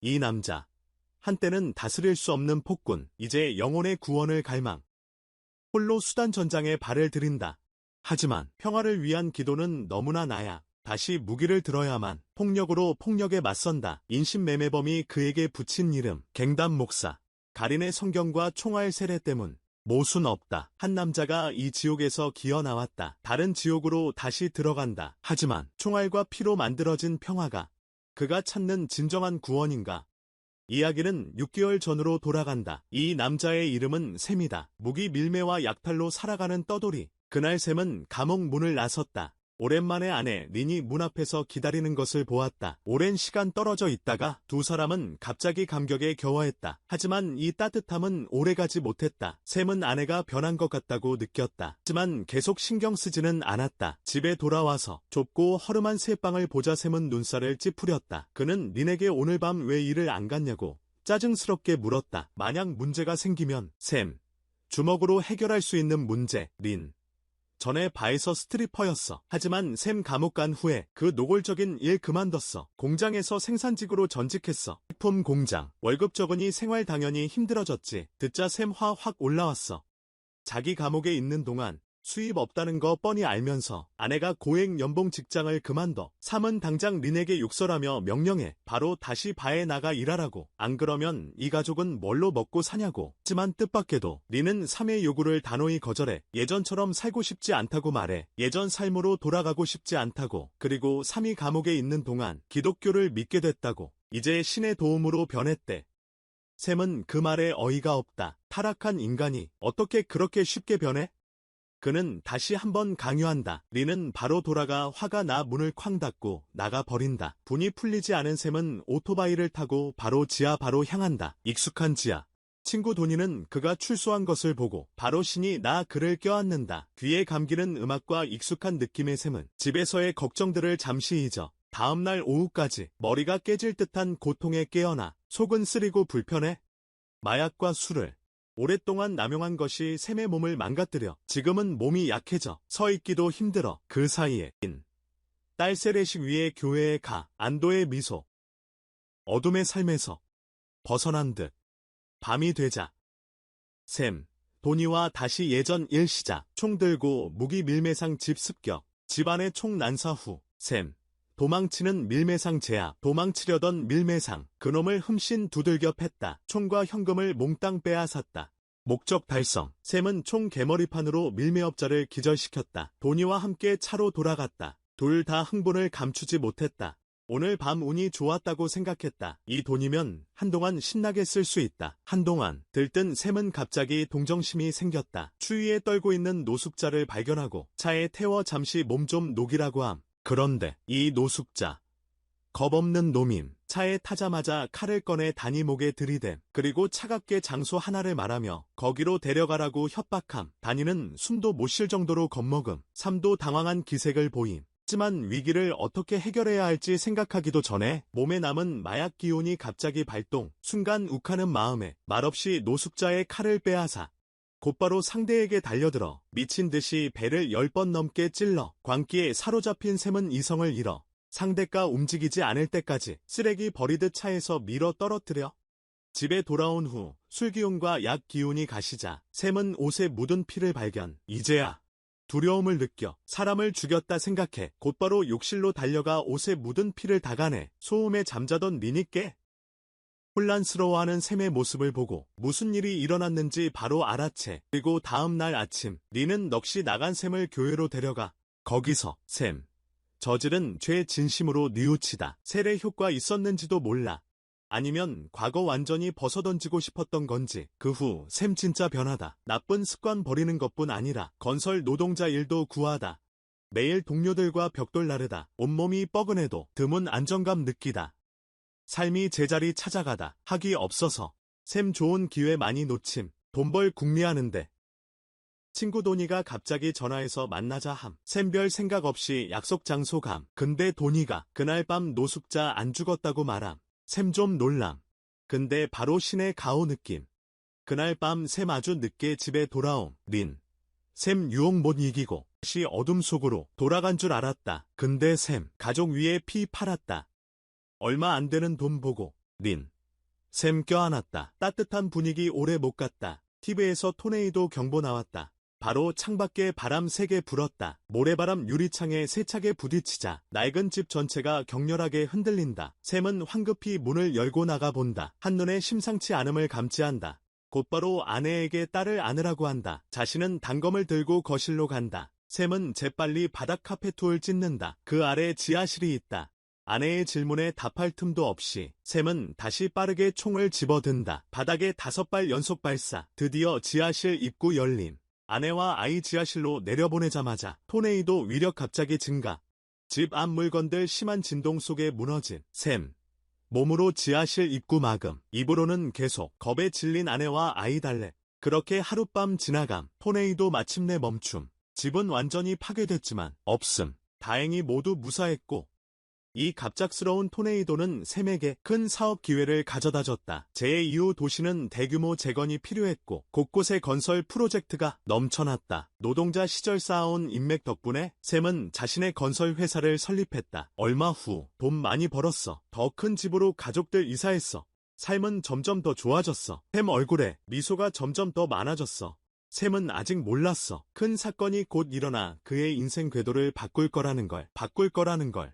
이 남자. 한때는 다스릴 수 없는 폭군, 이제 영혼의 구원을 갈망. 홀로 수단 전장에 발을 들인다. 하지만 평화를 위한 기도는 너무나 나야. 다시 무기를 들어야만 폭력으로 폭력에 맞선다. 인신매매범이 그에게 붙인 이름, 갱단 목사. 가린의 성경과 총알 세례 때문. 모순 없다. 한 남자가 이 지옥에서 기어 나왔다. 다른 지옥으로 다시 들어간다. 하지만 총알과 피로 만들어진 평화가 그가 찾는 진정한 구원인가? 이야기는 6개월 전으로 돌아간다. 이 남자의 이름은 샘이다. 무기 밀매와 약탈로 살아가는 떠돌이. 그날 샘은 감옥 문을 나섰다. 오랜만에 아내 린이 문 앞에서 기다리는 것을 보았다. 오랜 시간 떨어져 있다가 두 사람은 갑자기 감격에 겨워했다. 하지만 이 따뜻함은 오래가지 못했다. 샘은 아내가 변한 것 같다고 느꼈다. 하지만 계속 신경 쓰지는 않았다. 집에 돌아와서 좁고 허름한 새방을 보자 샘은 눈살을 찌푸렸다. 그는 린에게 오늘 밤 왜 일을 안 갔냐고 짜증스럽게 물었다. 만약 문제가 생기면 샘, 주먹으로 해결할 수 있는 문제, 린. 전에 바에서 스트리퍼였어. 하지만 샘 감옥 간 후에 그 노골적인 일 그만뒀어. 공장에서 생산직으로 전직했어. 식품 공장. 월급 적으니 생활 당연히 힘들어졌지. 듣자 샘 화 확 올라왔어. 자기 감옥에 있는 동안 수입 없다는 거 뻔히 알면서 아내가 고액 연봉 직장을 그만둬. 삼은 당장 린에게 욕설하며 명령해. 바로 다시 바에 나가 일하라고. 안 그러면 이 가족은 뭘로 먹고 사냐고. 하지만 뜻밖에도 린은 삼의 요구를 단호히 거절해. 예전처럼 살고 싶지 않다고 말해. 예전 삶으로 돌아가고 싶지 않다고. 그리고 삼이 감옥에 있는 동안 기독교를 믿게 됐다고. 이제 신의 도움으로 변했대. 샘은 그 말에 어이가 없다. 타락한 인간이 어떻게 그렇게 쉽게 변해? 그는 다시 한번 강요한다. 린은 바로 돌아가 화가 나 문을 쾅 닫고 나가버린다. 분이 풀리지 않은 샘은 오토바이를 타고 바로 지하 바로 향한다. 익숙한 지하. 친구 도니는 그가 출소한 것을 보고 바로 신이 나 그를 껴안는다. 귀에 감기는 음악과 익숙한 느낌의 샘은 집에서의 걱정들을 잠시 잊어. 다음날 오후까지 머리가 깨질 듯한 고통에 깨어나. 속은 쓰리고 불편해. 마약과 술을 오랫동안 남용한 것이 샘의 몸을 망가뜨려. 지금은 몸이 약해져 서 있기도 힘들어. 그 사이에 딸 세례식 위에 교회에 가. 안도의 미소. 어둠의 삶에서 벗어난 듯. 밤이 되자 샘, 도니와 다시 예전 일 시작. 총 들고 무기 밀매상 집 습격. 집안의 총 난사 후 샘, 도망치는 밀매상 제압. 도망치려던 밀매상. 그놈을 흠씬 두들겨 팼다. 총과 현금을 몽땅 빼앗았다. 목적 달성. 샘은 총 개머리판으로 밀매업자를 기절시켰다. 도니와 함께 차로 돌아갔다. 둘 다 흥분을 감추지 못했다. 오늘 밤 운이 좋았다고 생각했다. 이 돈이면 한동안 신나게 쓸 수 있다. 한동안 들뜬 샘은 갑자기 동정심이 생겼다. 추위에 떨고 있는 노숙자를 발견하고 차에 태워 잠시 몸 좀 녹이라고 함. 그런데 이 노숙자, 겁없는 놈임. 차에 타자마자 칼을 꺼내 다니 목에 들이댐. 그리고 차갑게 장소 하나를 말하며 거기로 데려가라고 협박함. 다니는 숨도 못 쉴 정도로 겁먹음. 삼도 당황한 기색을 보임. 하지만 위기를 어떻게 해결해야 할지 생각하기도 전에 몸에 남은 마약 기운이 갑자기 발동. 순간 욱하는 마음에 말없이 노숙자의 칼을 빼앗아 곧바로 상대에게 달려들어 미친 듯이 배를 10번 넘게 찔러. 광기에 사로잡힌 샘은 이성을 잃어 상대가 움직이지 않을 때까지 쓰레기 버리듯 차에서 밀어 떨어뜨려. 집에 돌아온 후 술기운과 약 기운이 가시자 샘은 옷에 묻은 피를 발견. 이제야 두려움을 느껴 사람을 죽였다 생각해 곧바로 욕실로 달려가 옷에 묻은 피를 닦아내. 소음에 잠자던 린이 깨. 혼란스러워하는 샘의 모습을 보고 무슨 일이 일어났는지 바로 알아채. 그리고 다음 날 아침 린은 넋이 나간 샘을 교회로 데려가. 거기서 샘, 저지른 죄 진심으로 뉘우치다. 세례 효과 있었는지도 몰라. 아니면 과거 완전히 벗어던지고 싶었던 건지. 그 후 샘 진짜 변하다. 나쁜 습관 버리는 것뿐 아니라 건설 노동자 일도 구하다. 매일 동료들과 벽돌 나르다. 온몸이 뻐근해도 드문 안정감 느끼다. 삶이 제자리 찾아가다. 학이 없어서 샘 좋은 기회 많이 놓침. 돈 벌 궁리하는데. 친구 도니가 갑자기 전화해서 만나자 함. 샘 별 생각 없이 약속 장소 감. 근데 도니가 그날 밤 노숙자 안 죽었다고 말함. 샘 좀 놀람. 근데 바로 신의 가호 느낌. 그날 밤 샘 아주 늦게 집에 돌아옴. 린. 샘 유혹 못 이기고 다시 어둠 속으로 돌아간 줄 알았다. 근데 샘 가족 위에 피 팔았다. 얼마 안 되는 돈 보고 린, 샘 껴안았다. 따뜻한 분위기 오래 못 갔다. TV에서 토네이도 경보 나왔다. 바로 창밖에 바람 세게 불었다. 모래바람 유리창에 세차게 부딪히자 낡은 집 전체가 격렬하게 흔들린다. 샘은 황급히 문을 열고 나가본다. 한눈에 심상치 않음을 감지한다. 곧바로 아내에게 딸을 안으라고 한다. 자신은 단검을 들고 거실로 간다. 샘은 재빨리 바닥 카페토를 찢는다. 그 아래 지하실이 있다. 아내의 질문에 답할 틈도 없이 샘은 다시 빠르게 총을 집어든다. 바닥에 5발 연속 발사. 드디어 지하실 입구 열림. 아내와 아이 지하실로 내려보내자마자 토네이도 위력 갑자기 증가. 집 앞 물건들 심한 진동 속에 무너진 샘. 몸으로 지하실 입구 마금. 입으로는 계속 겁에 질린 아내와 아이 달래. 그렇게 하룻밤 지나감. 토네이도 마침내 멈춤. 집은 완전히 파괴됐지만 없음. 다행히 모두 무사했고 이 갑작스러운 토네이도는 샘에게 큰 사업 기회를 가져다 줬다. 재해 이후 도시는 대규모 재건이 필요했고 곳곳에 건설 프로젝트가 넘쳐났다. 노동자 시절 쌓아온 인맥 덕분에 샘은 자신의 건설 회사를 설립했다. 얼마 후 돈 많이 벌었어. 더 큰 집으로 가족들 이사했어. 삶은 점점 더 좋아졌어. 샘 얼굴에 미소가 점점 더 많아졌어. 샘은 아직 몰랐어. 큰 사건이 곧 일어나 그의 인생 궤도를 바꿀 거라는 걸.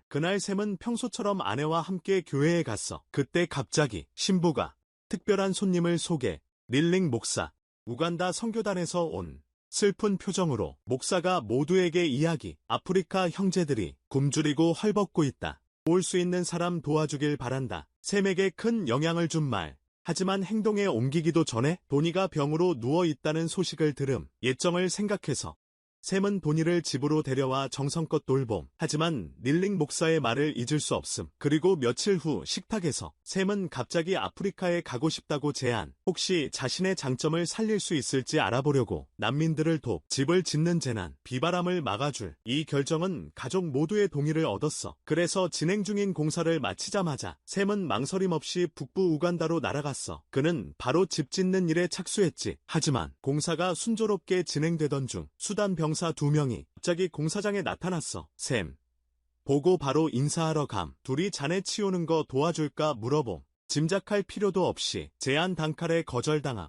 그날 샘은 평소처럼 아내와 함께 교회에 갔어. 그때 갑자기 신부가 특별한 손님을 소개. 릴링 목사. 우간다 선교단에서 온. 슬픈 표정으로 목사가 모두에게 이야기. 아프리카 형제들이 굶주리고 헐벗고 있다. 도울 수 있는 사람 도와주길 바란다. 샘에게 큰 영향을 준 말. 하지만 행동에 옮기기도 전에 도니가 병으로 누워있다는 소식을 들음. 예정을 생각해서 샘은 도니를 집으로 데려와 정성껏 돌봄. 하지만 릴링 목사의 말을 잊을 수 없음. 그리고 며칠 후 식탁에서 샘은 갑자기 아프리카에 가고 싶다고 제안. 혹시 자신의 장점을 살릴 수 있을지 알아보려고 난민들을 집을 짓는 재난, 비바람을 막아줄. 이 결정은 가족 모두의 동의를 얻었어. 그래서 진행 중인 공사를 마치자마자 샘은 망설임 없이 북부 우간다로 날아갔어. 그는 바로 집 짓는 일에 착수했지. 하지만 공사가 순조롭게 진행되던 중 수단 병사 2명이 갑자기 공사장에 나타났어. 샘. 보고 바로 인사하러 감. 둘이 자네 치우는 거 도와줄까 물어봄. 짐작할 필요도 없이 제안 단칼에 거절당함.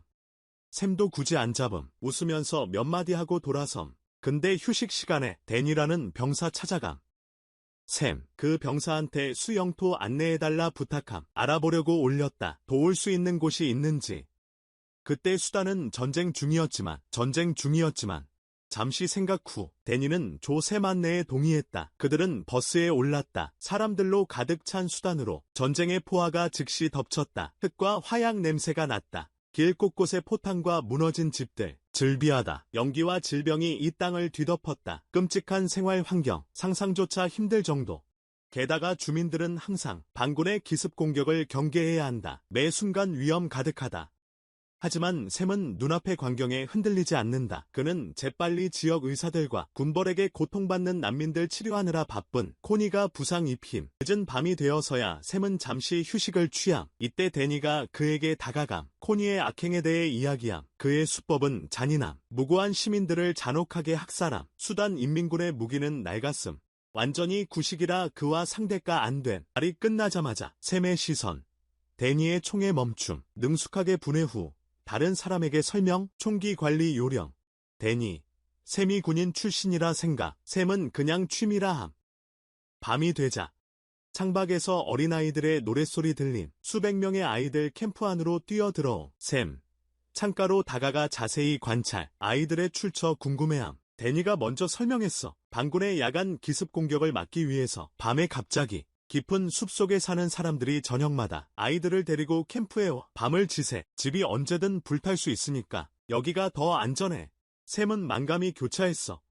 샘도 굳이 안 잡음. 웃으면서 몇 마디 하고 돌아섬. 근데 휴식 시간에 데니라는 병사 찾아감. 샘, 그 병사한테 수영토 안내해달라 부탁함. 알아보려고 올렸다. 도울 수 있는 곳이 있는지. 그때 수단은 전쟁 중이었지만 잠시 생각 후 데니는 조 샘 안내에 동의했다. 그들은 버스에 올랐다. 사람들로 가득 찬 수단으로 전쟁의 포화가 즉시 덮쳤다. 흙과 화약 냄새가 났다. 길 곳곳에 포탄과 무너진 집들. 즐비하다. 연기와 질병이 이 땅을 뒤덮었다. 끔찍한 생활 환경. 상상조차 힘들 정도. 게다가 주민들은 항상 반군의 기습 공격을 경계해야 한다. 매 순간 위험 가득하다. 하지만 샘은 눈앞의 광경에 흔들리지 않는다. 그는 재빨리 지역 의사들과 군벌에게 고통받는 난민들 치료하느라 바쁜. 코니가 부상 입힘. 늦은 밤이 되어서야 샘은 잠시 휴식을 취함. 이때 데니가 그에게 다가감. 코니의 악행에 대해 이야기함. 그의 수법은 잔인함. 무고한 시민들을 잔혹하게 학살함. 수단 인민군의 무기는 낡았음. 완전히 구식이라 그와 상대가 안 된. 말이 끝나자마자 샘의 시선. 데니의 총에 멈춤. 능숙하게 분해 후 다른 사람에게 설명, 총기 관리 요령. 데니, 샘이 군인 출신이라 생각. 샘은 그냥 취미라 함. 밤이 되자 창밖에서 어린아이들의 노랫소리 들림. 수백 명의 아이들 캠프 안으로 뛰어들어옴. 샘, 창가로 다가가 자세히 관찰. 아이들의 출처 궁금해함. 데니가 먼저 설명했어. 반군의 야간 기습 공격을 막기 위해서 밤에 갑자기 깊은 숲속에 사는 사람들이 저녁마다 아이들을 데리고 캠프에 와 밤을 지새. 집이 언제든 불탈 수 있으니까 여기가 더 안전해. 샘은 만감이 교차했어.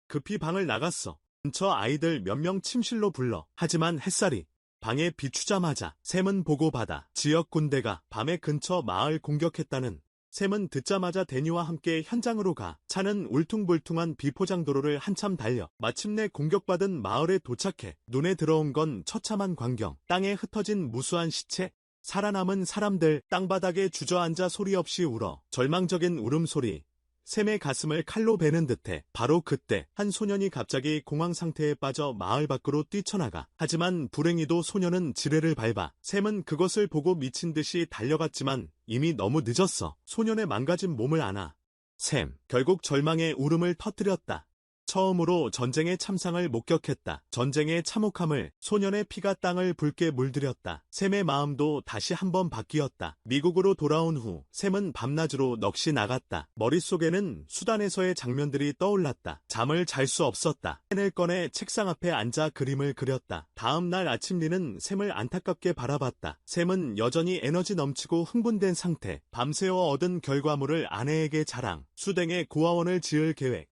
급히 방을 나갔어. 근처 아이들 몇 명 침실로 불러. 하지만 햇살이 방에 비추자마자 샘은 보고받아. 지역 군대가 밤에 근처 마을 공격했다는. 샘은 듣자마자 데니와 함께 현장으로 가. 차는 울퉁불퉁한 비포장도로를 한참 달려 마침내 공격받은 마을에 도착해. 눈에 들어온 건 처참한 광경. 땅에 흩어진 무수한 시체. 살아남은 사람들 땅바닥에 주저앉아 소리 없이 울어. 절망적인 울음소리. 샘의 가슴을 칼로 베는 듯해. 바로 그때 한 소년이 갑자기 공황 상태에 빠져 마을 밖으로 뛰쳐나가. 하지만 불행히도 소년은 지뢰를 밟아. 샘은 그것을 보고 미친 듯이 달려갔지만 이미 너무 늦었어. 소년의 망가진 몸을 안아 샘, 결국 절망의 울음을 터뜨렸다. 처음으로 전쟁의 참상을 목격했다. 전쟁의 참혹함을, 소년의 피가 땅을 붉게 물들였다. 샘의 마음도 다시 한번 바뀌었다. 미국으로 돌아온 후 샘은 밤낮으로 넋이 나갔다. 머릿속에는 수단에서의 장면들이 떠올랐다. 잠을 잘 수 없었다. 펜을 꺼내 책상 앞에 앉아 그림을 그렸다. 다음 날 아침 리는 샘을 안타깝게 바라봤다. 샘은 여전히 에너지 넘치고 흥분된 상태. 밤새워 얻은 결과물을 아내에게 자랑. 수댕에 고아원을 지을 계획.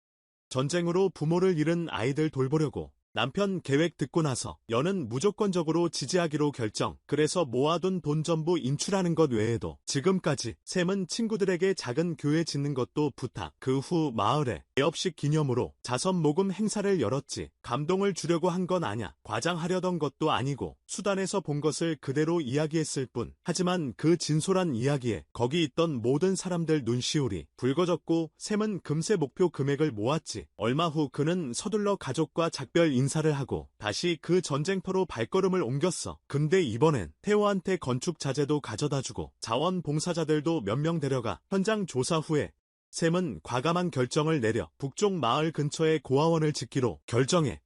전쟁으로 부모를 잃은 아이들 돌보려고. 남편 계획 듣고 나서 여는 무조건적으로 지지하기로 결정. 그래서 모아둔 돈 전부 인출하는 것 외에도 지금까지 샘은 친구들에게 작은 교회 짓는 것도 부탁. 그 후 마을에 개업식 기념으로 자선 모금 행사를 열었지. 감동을 주려고 한 건 아냐. 과장하려던 것도 아니고 수단에서 본 것을 그대로 이야기했을 뿐. 하지만 그 진솔한 이야기에 거기 있던 모든 사람들 눈시울이 붉어졌고 샘은 금세 목표 금액을 모았지. 얼마 후 그는 서둘러 가족과 작별 인사를 하고 다시 그 전쟁터로 발걸음을 옮겼어. 근데 이번엔 태호한테 건축 자재도 가져다주고 자원봉사자들도 몇 명 데려가. 현장 조사 후에 샘은 과감한 결정을 내려 북쪽 마을 근처에 고아원을 짓기로 결정해.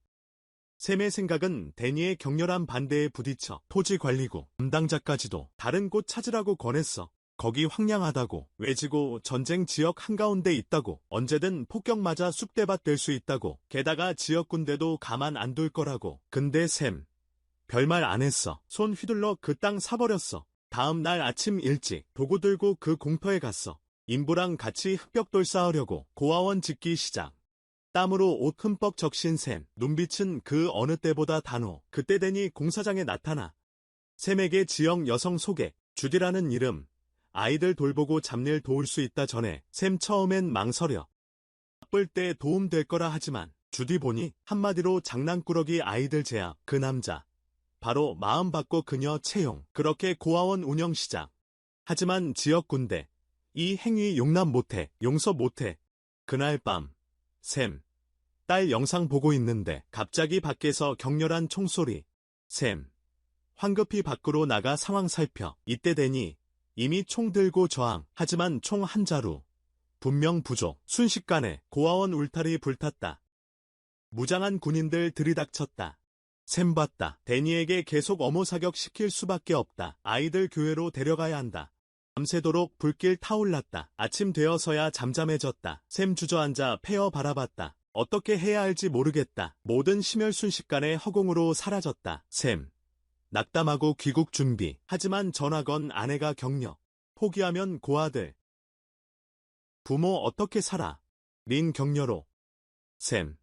샘의 생각은 데니의 격렬한 반대에 부딪혀 토지관리구 담당자까지도 다른 곳 찾으라고 권했어. 거기 황량하다고, 외지고 전쟁 지역 한가운데 있다고, 언제든 폭격 맞아 쑥대밭 될 수 있다고, 게다가 지역 군대도 가만 안 둘 거라고. 근데 샘, 별말 안 했어. 손 휘둘러 그 땅 사버렸어. 다음 날 아침 일찍 도구 들고 그 공터에 갔어. 인부랑 같이 흙벽돌 쌓으려고. 고아원 짓기 시작. 땀으로 옷 흠뻑 적신 샘, 눈빛은 그 어느 때보다 단호. 그때 데니 공사장에 나타나. 샘에게 지역 여성 소개, 주디라는 이름. 아이들 돌보고 잡일 도울 수 있다 전에 샘 처음엔 망설여. 바쁠 때 도움 될 거라 하지만 주디 보니 한마디로 장난꾸러기 아이들 제압. 그 남자. 바로 마음 바꿔 그녀 채용. 그렇게 고아원 운영 시작. 하지만 지역 군대. 이 행위 용납 못해. 용서 못해. 그날 밤. 샘. 딸 영상 보고 있는데 갑자기 밖에서 격렬한 총소리. 샘. 황급히 밖으로 나가 상황 살펴. 이때 되니 이미 총 들고 저항. 하지만 총 한 자루. 분명 부족. 순식간에 고아원 울타리 불탔다. 무장한 군인들 들이닥쳤다. 샘 봤다. 데니에게 계속 엄호 사격시킬 수밖에 없다. 아이들 교회로 데려가야 한다. 밤새도록 불길 타올랐다. 아침 되어서야 잠잠해졌다. 샘 주저앉아 폐어 바라봤다. 어떻게 해야 할지 모르겠다. 모든 심혈 순식간에 허공으로 사라졌다. 샘. 낙담하고 귀국 준비. 하지만 전화 건 아내가 격려. 포기하면 고아들. 부모 어떻게 살아? 린 격려로. 샘.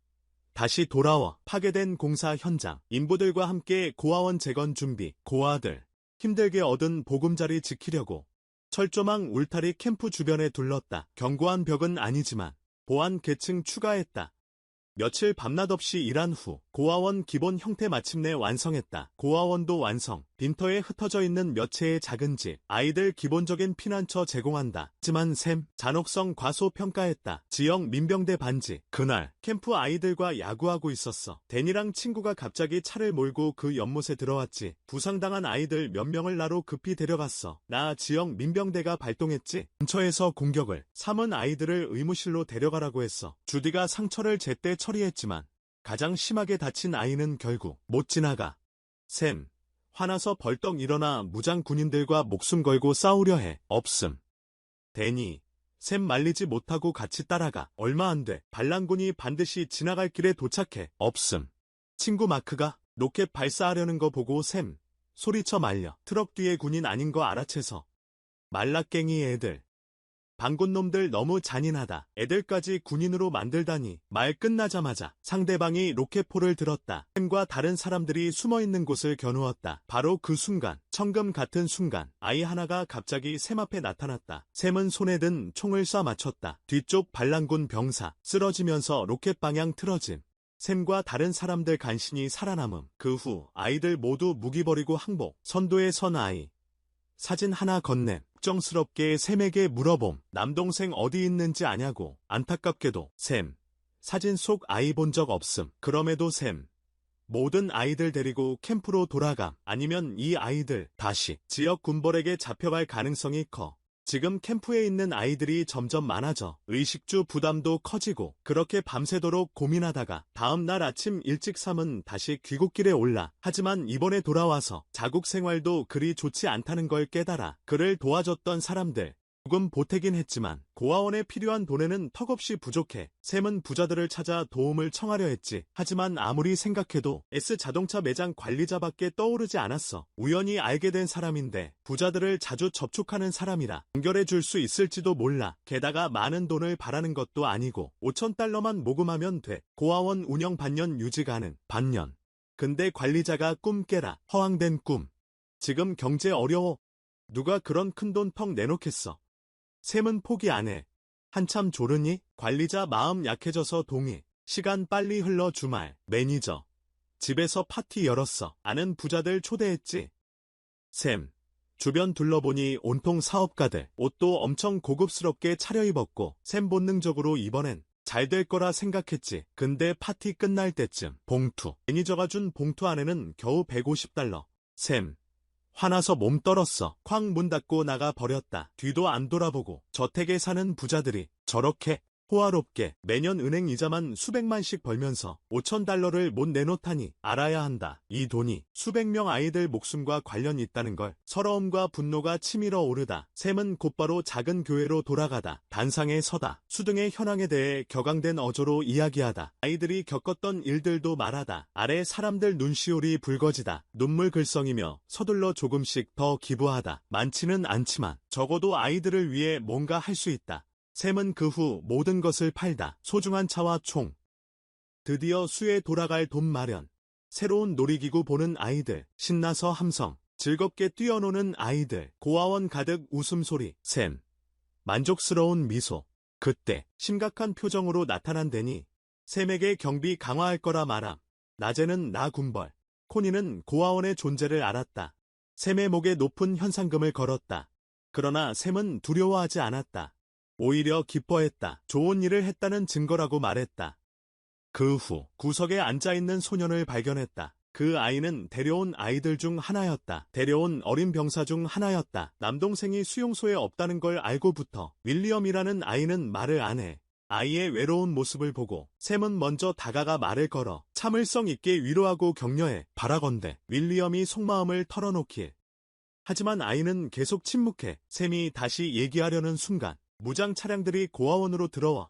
다시 돌아와. 파괴된 공사 현장. 인부들과 함께 고아원 재건 준비. 고아들. 힘들게 얻은 보금자리 지키려고. 철조망 울타리 캠프 주변에 둘렀다. 견고한 벽은 아니지만 보안 계층 추가했다. 며칠 밤낮 없이 일한 후 고아원 기본 형태 마침내 완성했다. 고아원도 완성. 빈터에 흩어져 있는 몇 채의 작은 집. 아이들 기본적인 피난처 제공한다. 하지만 샘, 잔혹성 과소평가했다. 지역 민병대 반지. 그날 캠프 아이들과 야구하고 있었어. 데니랑 친구가 갑자기 차를 몰고 그 연못에 들어왔지. 부상당한 아이들 몇 명을 나로 급히 데려갔어. 나 지역 민병대가 발동했지. 근처에서 공격을. 삼은 아이들을 의무실로 데려가라고 했어. 주디가 상처를 제때 처리했지만 가장 심하게 다친 아이는 결국 못 지나가. 샘. 화나서 벌떡 일어나 무장 군인들과 목숨 걸고 싸우려 해. 없음. 데니. 샘 말리지 못하고 같이 따라가. 얼마 안 돼. 반란군이 반드시 지나갈 길에 도착해. 없음. 친구 마크가 로켓 발사하려는 거 보고 샘. 소리쳐 말려. 트럭 뒤에 군인 아닌 거 알아채서. 말라깽이 애들. 방군놈들 너무 잔인하다. 애들까지 군인으로 만들다니. 말 끝나자마자 상대방이 로켓포를 들었다. 샘과 다른 사람들이 숨어있는 곳을 겨누었다. 바로 그 순간, 청금 같은 순간, 아이 하나가 갑자기 샘 앞에 나타났다. 샘은 손에 든 총을 쏴 맞췄다. 뒤쪽 반란군 병사, 쓰러지면서 로켓 방향 틀어짐. 샘과 다른 사람들 간신히 살아남음. 그 후 아이들 모두 무기 버리고 항복. 선도에 선 아이. 사진 하나 건넴. 걱정스럽게 샘에게 물어봄. 남동생 어디 있는지 아냐고. 안타깝게도 샘 사진 속 아이 본 적 없음. 그럼에도 샘 모든 아이들 데리고 캠프로 돌아감. 아니면 이 아이들 다시 지역 군벌에게 잡혀갈 가능성이 커. 지금 캠프에 있는 아이들이 점점 많아져 의식주 부담도 커지고 그렇게 밤새도록 고민하다가 다음 날 아침 일찍 삼은 다시 귀국길에 올라. 하지만 이번에 돌아와서 자국 생활도 그리 좋지 않다는 걸 깨달아. 그를 도와줬던 사람들 조금 보태긴 했지만 고아원에 필요한 돈에는 턱없이 부족해. 샘은 부자들을 찾아 도움을 청하려 했지. 하지만 아무리 생각해도 S자동차 매장 관리자밖에 떠오르지 않았어. 우연히 알게 된 사람인데 부자들을 자주 접촉하는 사람이라 연결해 줄 수 있을지도 몰라. 게다가 많은 돈을 바라는 것도 아니고 5,000달러만 모금하면 돼. 고아원 운영 반년 유지 가능. 반년. 근데 관리자가 꿈 깨라. 허황된 꿈. 지금 경제 어려워. 누가 그런 큰 돈 턱 내놓겠어. 샘은 포기 안 해. 한참 조르니? 관리자 마음 약해져서 동의. 시간 빨리 흘러 주말. 매니저. 집에서 파티 열었어. 아는 부자들 초대했지. 샘. 주변 둘러보니 온통 사업가들. 옷도 엄청 고급스럽게 차려입었고 샘 본능적으로 이번엔 잘 될 거라 생각했지. 근데 파티 끝날 때쯤 봉투. 매니저가 준 봉투 안에는 겨우 150달러. 샘. 화나서 몸 떨었어. 쾅 문 닫고 나가 버렸다. 뒤도 안 돌아보고. 저택에 사는 부자들이 저렇게 호화롭게 매년 은행 이자만 수백만씩 벌면서 5,000달러를 못 내놓다니 알아야 한다. 이 돈이 수백 명 아이들 목숨과 관련이 있다는 걸. 서러움과 분노가 치밀어 오르다. 샘은 곧바로 작은 교회로 돌아가다. 단상에 서다. 수등의 현황에 대해 격앙된 어조로 이야기하다. 아이들이 겪었던 일들도 말하다. 아래 사람들 눈시울이 붉어지다. 눈물 글썽이며 서둘러 조금씩 더 기부하다. 많지는 않지만 적어도 아이들을 위해 뭔가 할 수 있다. 샘은 그 후 모든 것을 팔다. 소중한 차와 총. 드디어 수에 돌아갈 돈 마련. 새로운 놀이기구 보는 아이들. 신나서 함성. 즐겁게 뛰어노는 아이들. 고아원 가득 웃음소리. 샘. 만족스러운 미소. 그때 심각한 표정으로 나타난 데니. 샘에게 경비 강화할 거라 말함. 낮에는 나 군벌. 코니는 고아원의 존재를 알았다. 샘의 목에 높은 현상금을 걸었다. 그러나 샘은 두려워하지 않았다. 오히려 기뻐했다. 좋은 일을 했다는 증거라고 말했다. 그 후 구석에 앉아있는 소년을 발견했다. 그 아이는 데려온 아이들 중 하나였다. 데려온 어린 병사 중 하나였다. 남동생이 수용소에 없다는 걸 알고부터 윌리엄이라는 아이는 말을 안 해. 아이의 외로운 모습을 보고 샘은 먼저 다가가 말을 걸어 참을성 있게 위로하고 격려해. 바라건대 윌리엄이 속마음을 털어놓길. 하지만 아이는 계속 침묵해. 샘이 다시 얘기하려는 순간 무장 차량들이 고아원으로 들어와.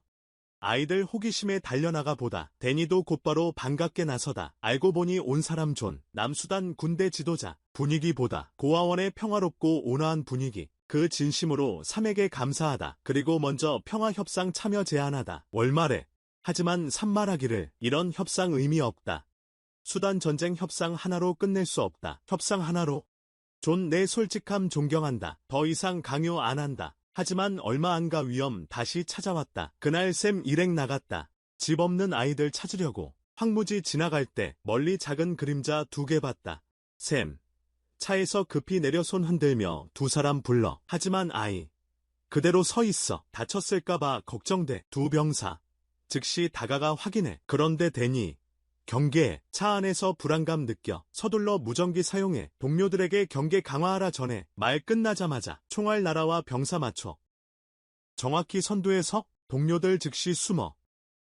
아이들 호기심에 달려나가 보다. 데니도 곧바로 반갑게 나서다. 알고 보니 온 사람 존, 남수단 군대 지도자. 분위기보다 고아원의 평화롭고 온화한 분위기. 그 진심으로 삼에게 감사하다. 그리고 먼저 평화협상 참여 제안하다. 월말에. 하지만 삼말하기를 이런 협상 의미 없다. 수단 전쟁 협상 하나로 끝낼 수 없다. 협상 하나로. 존 내 솔직함 존경한다. 더 이상 강요 안 한다. 하지만 얼마 안 가 위험 다시 찾아왔다. 그날 샘 일행 나갔다. 집 없는 아이들 찾으려고. 황무지 지나갈 때 멀리 작은 그림자 2개 봤다. 샘. 차에서 급히 내려 손 흔들며 두 사람 불러. 하지만 아이. 그대로 서 있어. 다쳤을까봐 걱정돼. 두 병사. 즉시 다가가 확인해. 그런데 데니. 경계해. 차 안에서 불안감 느껴. 서둘러 무전기 사용해. 동료들에게 경계 강화하라 전해. 말 끝나자마자 총알 날아와 병사 맞춰. 정확히 선두에서 동료들 즉시 숨어.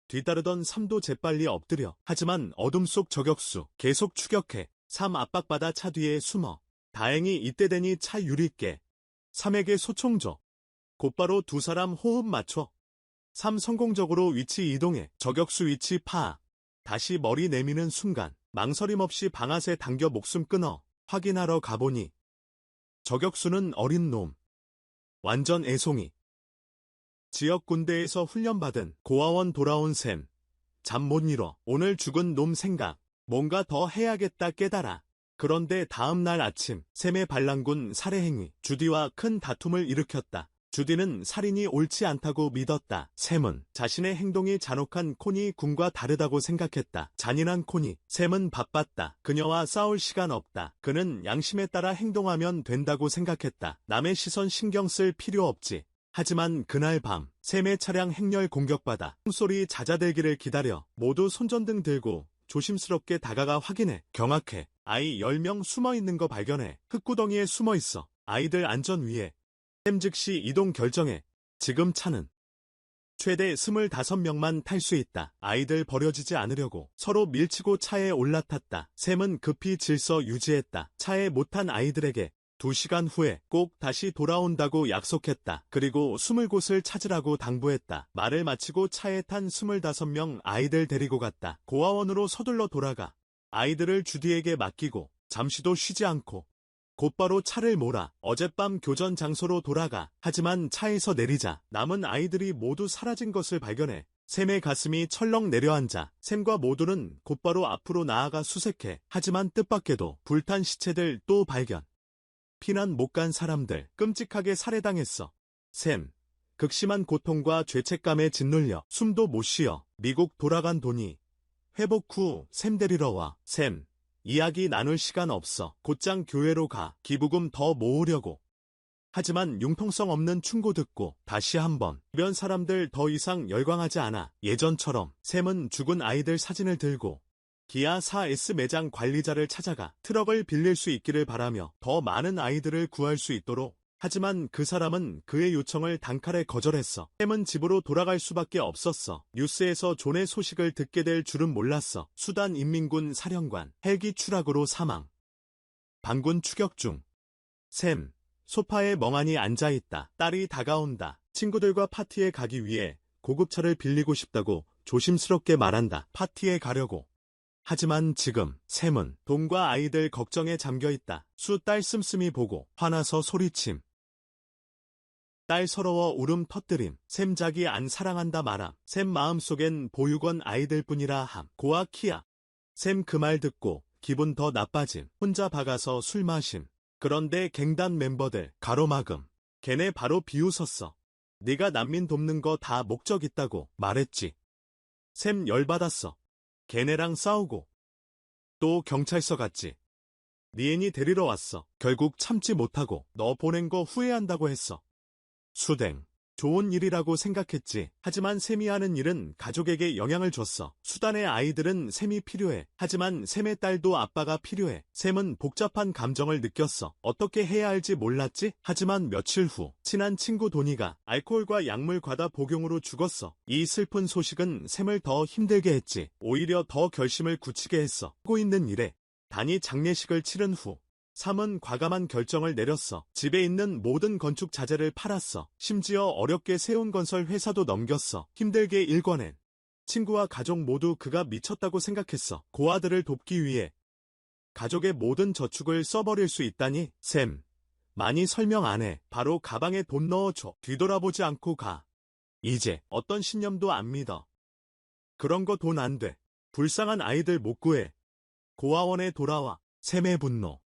뒤따르던 3도 재빨리 엎드려. 하지만 어둠 속 저격수. 계속 추격해. 3 압박받아 차 뒤에 숨어. 다행히 이때 되니 차 유리 깨. 3에게 소총 줘. 곧바로 두 사람 호흡 맞춰. 3 성공적으로 위치 이동해. 저격수 위치 파악. 다시 머리 내미는 순간 망설임 없이 방아쇠 당겨 목숨 끊어. 확인하러 가보니 저격수는 어린 놈. 완전 애송이. 지역 군대에서 훈련받은 고아원 돌아온 샘. 잠 못 이뤄. 오늘 죽은 놈 생각. 뭔가 더 해야겠다 깨달아. 그런데 다음 날 아침 샘의 반란군 살해 행위. 주디와 큰 다툼을 일으켰다. 주디는 살인이 옳지 않다고 믿었다. 샘은 자신의 행동이 잔혹한 코니 군과 다르다고 생각했다. 잔인한 코니. 샘은 바빴다. 그녀와 싸울 시간 없다. 그는 양심에 따라 행동하면 된다고 생각했다. 남의 시선 신경 쓸 필요 없지. 하지만 그날 밤 샘의 차량 행렬 공격받아 총소리 잦아들기를 기다려 모두 손전등 들고 조심스럽게 다가가 확인해. 경악해. 아이 10명 숨어있는 거 발견해. 흙구덩이에 숨어있어. 아이들 안전 위해. 샘 즉시 이동 결정해. 지금 차는 최대 25명만 탈 수 있다. 아이들 버려지지 않으려고 서로 밀치고 차에 올라탔다. 샘은 급히 질서 유지했다. 차에 못 탄 아이들에게 2시간 후에 꼭 다시 돌아온다고 약속했다. 그리고 숨을 곳을 찾으라고 당부했다. 말을 마치고 차에 탄 25명 아이들 데리고 갔다. 고아원으로 서둘러 돌아가 아이들을 주디에게 맡기고 잠시도 쉬지 않고 곧바로 차를 몰아 어젯밤 교전 장소로 돌아가. 하지만 차에서 내리자 남은 아이들이 모두 사라진 것을 발견해 샘의 가슴이 철렁 내려앉아 샘과 모두는 곧바로 앞으로 나아가 수색해. 하지만 뜻밖에도 불탄 시체들 또 발견. 피난 못 간 사람들 끔찍하게 살해당했어. 샘 극심한 고통과 죄책감에 짓눌려 숨도 못 쉬어 미국 돌아간 도니 회복 후 샘 데리러 와. 샘 이야기 나눌 시간 없어. 곧장 교회로 가. 기부금 더 모으려고. 하지만 융통성 없는 충고 듣고 다시 한번 주변 사람들 더 이상 열광하지 않아. 예전처럼 샘은 죽은 아이들 사진을 들고 기아 4S 매장 관리자를 찾아가 트럭을 빌릴 수 있기를 바라며 더 많은 아이들을 구할 수 있도록. 하지만 그 사람은 그의 요청을 단칼에 거절했어. 샘은 집으로 돌아갈 수밖에 없었어. 뉴스에서 존의 소식을 듣게 될 줄은 몰랐어. 수단 인민군 사령관 헬기 추락으로 사망. 반군 추격 중. 샘 소파에 멍하니 앉아있다. 딸이 다가온다. 친구들과 파티에 가기 위해 고급차를 빌리고 싶다고 조심스럽게 말한다. 파티에 가려고. 하지만 지금 샘은 돈과 아이들 걱정에 잠겨있다. 수 딸 씀씀이 보고 화나서 소리침. 딸 서러워 울음 터뜨림. 샘 자기 안 사랑한다 말함. 샘 마음속엔 보육원 아이들뿐이라 함. 고아 키야. 샘 그 말 듣고 기분 더 나빠짐. 혼자 박아서 술 마심. 그런데 갱단 멤버들 가로막음. 걔네 바로 비웃었어. 네가 난민 돕는 거 다 목적 있다고 말했지. 샘 열받았어. 걔네랑 싸우고 또 경찰서 갔지. 네 애니 데리러 왔어. 결국 참지 못하고 너 보낸 거 후회한다고 했어. 수댕. 좋은 일이라고 생각했지. 하지만 샘이 하는 일은 가족에게 영향을 줬어. 수단의 아이들은 샘이 필요해. 하지만 샘의 딸도 아빠가 필요해. 샘은 복잡한 감정을 느꼈어. 어떻게 해야 할지 몰랐지? 하지만 며칠 후 친한 친구 도니가 알코올과 약물 과다 복용으로 죽었어. 이 슬픈 소식은 샘을 더 힘들게 했지. 오히려 더 결심을 굳히게 했어. 하고 있는 일에 단위 장례식을 치른 후 삼은 과감한 결정을 내렸어. 집에 있는 모든 건축 자재를 팔았어. 심지어 어렵게 세운 건설 회사도 넘겼어. 힘들게 일궈낸 친구와 가족 모두 그가 미쳤다고 생각했어. 고아들을 돕기 위해 가족의 모든 저축을 써버릴 수 있다니. 샘 많이 설명 안 해. 바로 가방에 돈 넣어줘. 뒤돌아보지 않고 가. 이제 어떤 신념도 안 믿어. 그런 거 돈 안 돼. 불쌍한 아이들 못 구해. 고아원에 돌아와. 샘의 분노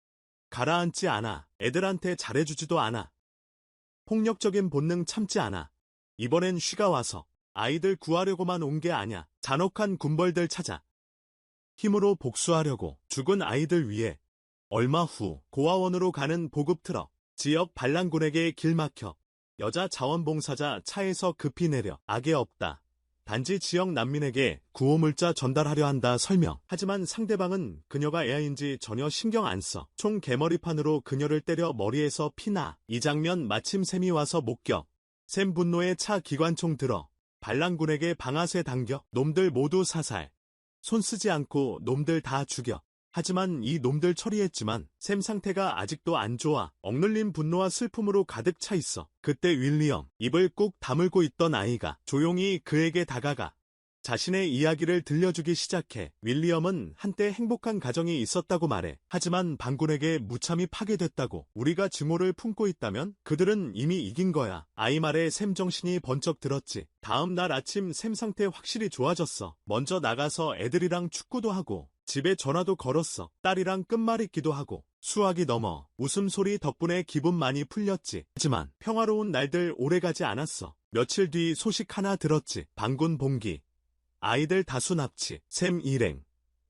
가라앉지 않아. 애들한테 잘해주지도 않아. 폭력적인 본능 참지 않아. 이번엔 쉬가 와서 아이들 구하려고만 온 게 아냐. 잔혹한 군벌들 찾아 힘으로 복수하려고. 죽은 아이들 위해. 얼마 후 고아원으로 가는 보급 트럭. 지역 반란군에게 길 막혀. 여자 자원봉사자 차에서 급히 내려. 악에 없다. 단지 지역 난민에게 구호물자 전달하려 한다 설명. 하지만 상대방은 그녀가 애아인지 전혀 신경 안 써. 총 개머리판으로 그녀를 때려 머리에서 피나. 이 장면 마침 샘이 와서 목격. 샘 분노에 차 기관총 들어 반란군에게 방아쇠 당겨. 놈들 모두 사살. 손 쓰지 않고 놈들 다 죽여. 하지만 이 놈들 처리했지만 샘 상태가 아직도 안 좋아. 억눌린 분노와 슬픔으로 가득 차 있어. 그때 윌리엄, 입을 꾹 다물고 있던 아이가 조용히 그에게 다가가 자신의 이야기를 들려주기 시작해. 윌리엄은 한때 행복한 가정이 있었다고 말해. 하지만 반군에게 무참히 파괴됐다고. 우리가 증오를 품고 있다면 그들은 이미 이긴 거야. 아이 말에 샘 정신이 번쩍 들었지. 다음 날 아침 샘 상태 확실히 좋아졌어. 먼저 나가서 애들이랑 축구도 하고 집에 전화도 걸었어. 딸이랑 끝말잇기도 하고 수학이 넘어 웃음소리 덕분에 기분 많이 풀렸지. 하지만 평화로운 날들 오래가지 않았어. 며칠 뒤 소식 하나 들었지. 방군 봉기. 아이들 다수 납치. 샘 일행.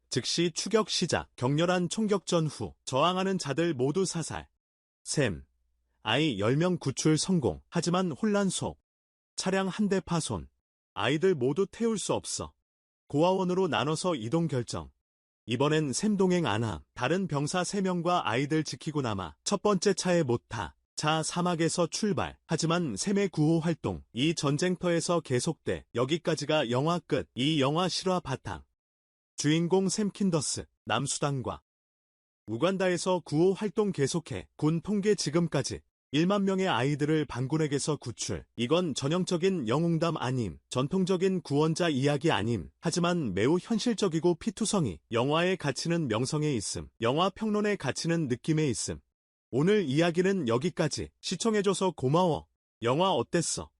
즉시 추격 시작. 격렬한 총격전 후 저항하는 자들 모두 사살. 샘. 아이 10명 구출 성공. 하지만 혼란 속. 차량 한 대 파손. 아이들 모두 태울 수 없어. 고아원으로 나눠서 이동 결정. 이번엔 샘 동행 안 함. 다른 병사 3명과 아이들 지키고 남아 첫 번째 차에 못 타. 자 사막에서 출발. 하지만 샘의 구호 활동 이 전쟁터에서 계속돼. 여기까지가 영화 끝. 이 영화 실화 바탕. 주인공 샘 킨더스. 남수단과 우간다에서 구호 활동 계속해. 군 통계 지금까지 1만 명의 아이들을 반군에게서 구출. 이건 전형적인 영웅담 아님. 전통적인 구원자 이야기 아님. 하지만 매우 현실적이고 피투성이. 영화의 가치는 명성에 있음. 영화 평론의 가치는 느낌에 있음. 오늘 이야기는 여기까지. 시청해줘서 고마워. 영화 어땠어?